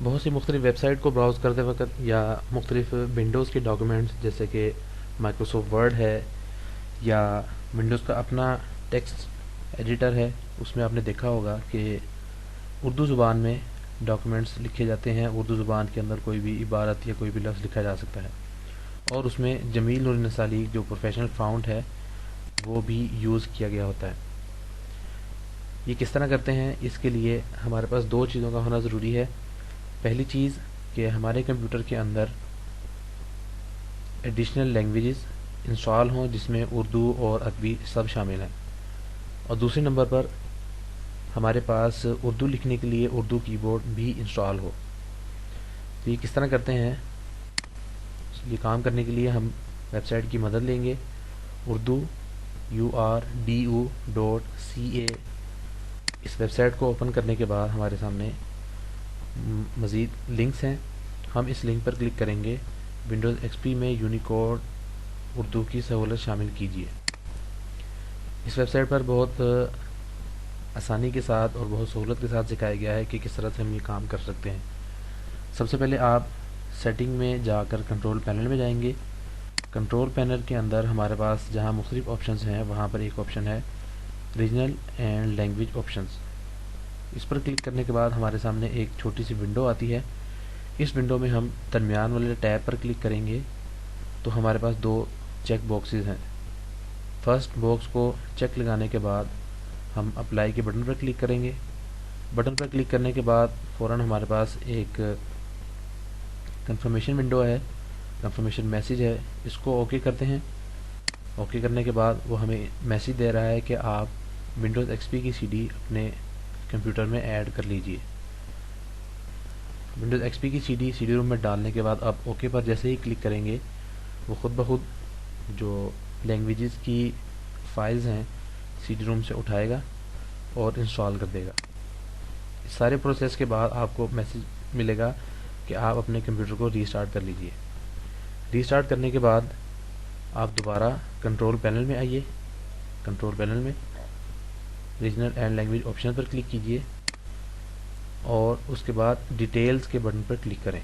بہت سی مختلف web site کو براؤز کرتے وقت یا مختلف ونڈوز کے ڈاکیومنٹس جیسے کہ مائکروسافٹ ورڈ ہے یا ونڈوز کا اپنا ٹیکسٹ ایڈیٹر ہے، اس میں آپ نے دیکھا ہوگا کہ اردو زبان میں ڈاکیومنٹس لکھے جاتے ہیں. اردو زبان کے اندر کوئی بھی عبارت یا کوئی بھی لفظ لکھا جا سکتا ہے، اور اس میں جمیل نور نسالی جو پروفیشنل فاؤنٹ ہے وہ بھی یوز کیا گیا ہوتا ہے. یہ کس طرح کرتے ہیں؟ اس کے لیے ہمارے پاس دو چیزوں کا ہونا ضروری ہے. پہلی چیز کہ ہمارے کمپیوٹر کے اندر ایڈیشنل لینگویجز انسٹال ہوں جس میں اردو اور عربی سب شامل ہیں، اور دوسرے نمبر پر ہمارے پاس اردو لکھنے کے لیے اردو کی بورڈ بھی انسٹال ہو. تو یہ کس طرح کرتے ہیں؟ یہ کام کرنے کے لیے ہم ویب سائٹ کی مدد لیں گے. اردو urdu.ca اس ویب سائٹ کو اوپن کرنے کے بعد ہمارے سامنے مزید لنکس ہیں. ہم اس لنک پر کلک کریں گے. ونڈوز ایکس پی میں یونیکوڈ اردو کی سہولت شامل کیجیے. اس ویب سائٹ پر بہت آسانی کے ساتھ اور بہت سہولت کے ساتھ سکھایا گیا ہے کہ کس طرح سے ہم یہ کام کر سکتے ہیں. سب سے پہلے آپ سیٹنگ میں جا کر کنٹرول پینل میں جائیں گے. کنٹرول پینل کے اندر ہمارے پاس جہاں مختلف آپشنز ہیں وہاں پر ایک آپشن ہے ریجنل اینڈ لینگویج آپشنز. اس پر کلک کرنے کے بعد ہمارے سامنے ایک چھوٹی سی ونڈو آتی ہے. اس ونڈو میں ہم درمیان والے ٹیب پر کلک کریں گے تو ہمارے پاس دو چیک باکسز ہیں. فرسٹ باکس کو چیک لگانے کے بعد ہم اپلائی کے بٹن پر کلک کریں گے. بٹن پر کلک کرنے کے بعد فوراً ہمارے پاس ایک کنفرمیشن ونڈو ہے، کنفرمیشن میسیج ہے. اس کو اوکے کرتے ہیں. اوکے کرنے کے بعد وہ ہمیں میسیج دے رہا ہے کہ آپ ونڈوز ایکس پی کی سی ڈی اپنے کمپیوٹر میں ایڈ کر لیجئے. ونڈوز ایکس پی کی سی ڈی روم میں ڈالنے کے بعد آپ اوکے پر جیسے ہی کلک کریں گے وہ خود بخود جو لینگویجز کی فائلز ہیں سی ڈی روم سے اٹھائے گا اور انسٹال کر دے گا. اس سارے پروسیس کے بعد آپ کو میسیج ملے گا کہ آپ اپنے کمپیوٹر کو ریسٹارٹ کر لیجئے. ریسٹارٹ کرنے کے بعد آپ دوبارہ کنٹرول پینل میں آئیے. کنٹرول پینل میں regional and language option per click کیجئے اور اس کے بعد ڈیٹیلز کے بٹن پر کلک کریں.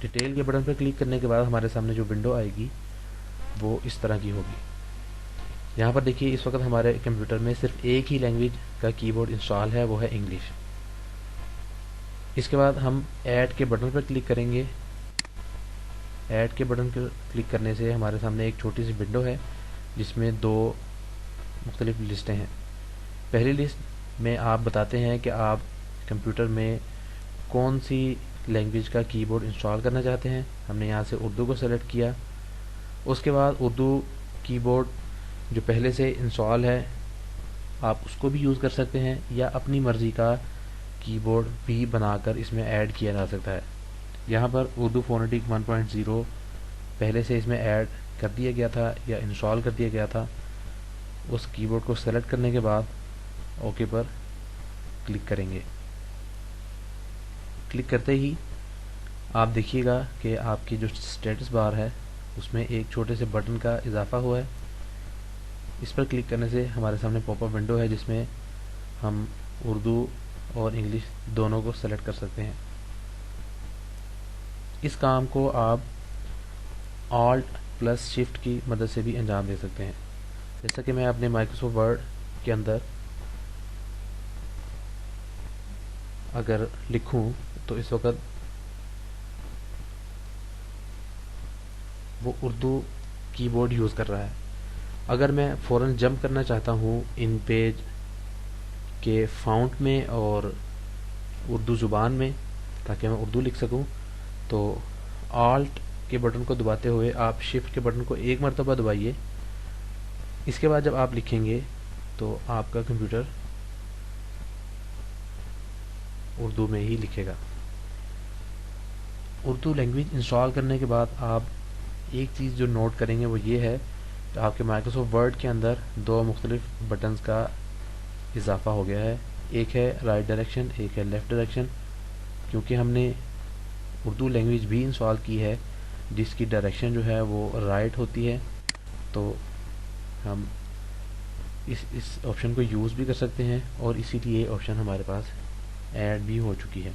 ڈیٹیل کے بٹن پر کلک کرنے کے بعد ہمارے سامنے جو ونڈو آئے گی وہ اس طرح کی ہوگی. یہاں پر دیکھیے اس وقت ہمارے کمپیوٹر میں صرف ایک ہی لینگویج کا کی بورڈ انسٹال ہے، وہ ہے انگلش. اس کے بعد ہم ایڈ کے بٹن پر کلک کریں گے. ایڈ کے بٹن پر کلک کرنے سے ہمارے سامنے ایک چھوٹی سی ونڈو ہے جس میں دو مختلف لسٹیں ہیں. پہلی لسٹ میں آپ بتاتے ہیں کہ آپ کمپیوٹر میں کون سی لینگویج کا کی بورڈ انسٹال کرنا چاہتے ہیں. ہم نے یہاں سے اردو کو سلیکٹ کیا. اس کے بعد اردو کی بورڈ جو پہلے سے انسٹال ہے آپ اس کو بھی یوز کر سکتے ہیں یا اپنی مرضی کا کی بورڈ بھی بنا کر اس میں ایڈ کیا جا سکتا ہے. یہاں پر اردو فونیٹک 1.0 پہلے سے اس میں ایڈ کر دیا گیا تھا یا انسٹال کر دیا گیا تھا. اس کی بورڈ کو سلیکٹ کرنے کے بعد اوکے پر کلک کریں گے. کلک کرتے ہی آپ دیکھیے گا کہ آپ کی جو اسٹیٹس بار ہے اس میں ایک چھوٹے سے بٹن کا اضافہ ہوا ہے. اس پر کلک کرنے سے ہمارے سامنے پاپ اپ ونڈو ہے جس میں ہم اردو اور انگلش دونوں کو سلیکٹ کر سکتے ہیں. اس کام کو آپ آلٹ پلس شفٹ کی مدد سے بھی انجام دے سکتے ہیں. جیسا کہ میں اپنے مائکروسافٹ ورڈ کے اندر اگر لکھوں تو اس وقت وہ اردو کی بورڈ یوز کر رہا ہے. اگر میں فوراً جمپ کرنا چاہتا ہوں ان پیج کے فاؤنٹ میں اور اردو زبان میں تاکہ میں اردو لکھ سکوں تو آلٹ کے بٹن کو دباتے ہوئے آپ شفٹ کے بٹن کو ایک مرتبہ دبائیے. اس کے بعد جب آپ لکھیں گے تو آپ کا کمپیوٹر اردو میں ہی لکھے گا. اردو لینگویج انسٹال کرنے کے بعد آپ ایک چیز جو نوٹ کریں گے وہ یہ ہے کہ آپ کے مائکروسافٹ ورڈ کے اندر دو مختلف بٹنز کا اضافہ ہو گیا ہے. ایک ہے رائٹ ڈائریکشن، ایک ہے لیفٹ ڈائریکشن. کیونکہ ہم نے اردو لینگویج بھی انسٹال کی ہے جس کی ڈائریکشن جو ہے وہ رائٹ ہوتی ہے تو ہم اس آپشن کو یوز بھی کر سکتے ہیں اور اسی لیے آپشن ہمارے پاس ایڈ بھی ہو چکی ہے.